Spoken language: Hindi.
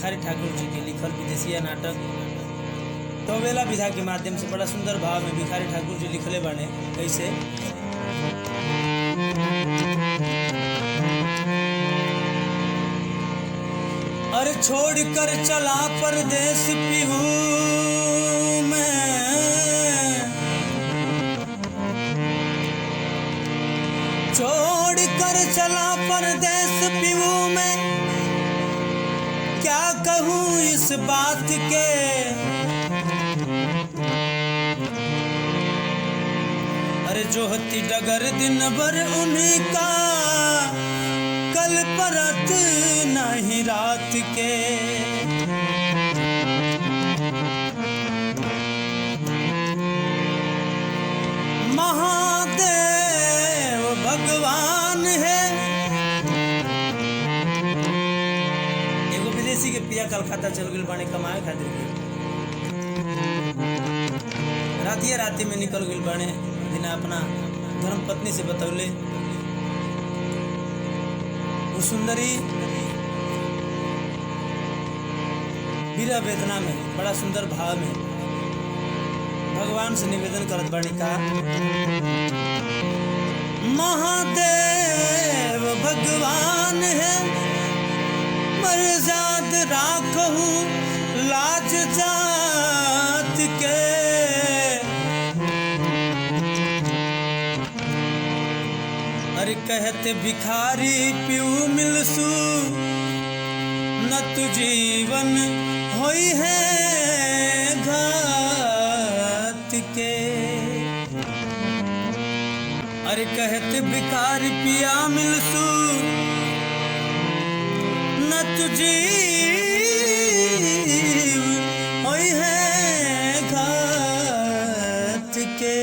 भिखारी ठाकुर जी के लिखल विदेशिया नाटक तोवेला विधा के माध्यम से बड़ा सुंदर भाव में भिखारी ठाकुर जी लिखले बाने। कैसे? अरे छोड़ कर चला परदेस पीहू में, छोड़ कर चला परदेस पीहू में, क्या कहूँ इस बात के, अरे जोहती डगर दिन भर उन्हीं का, कल परत नहीं रात के। महादेव भगवान है। एगो विदेशी के पिया कलकत्ता चल गई बाने कमाए खातिर के, रातिये राति में निकल गई बाने, बिना अपना धर्म पत्नी से बतौले। वो सुंदरी वीरा वेदना में बड़ा सुंदर भाव में भगवान से निवेदन करत बानी का, महादेव भगवान है, मर्याद राखहु लाज जात के। अरे कहते भिखारी पीऊ मिलसू, न तु जीवन होई है घात के। अरे कहते भिखारी पिया मिलसू, न तु जीव होई है घात के।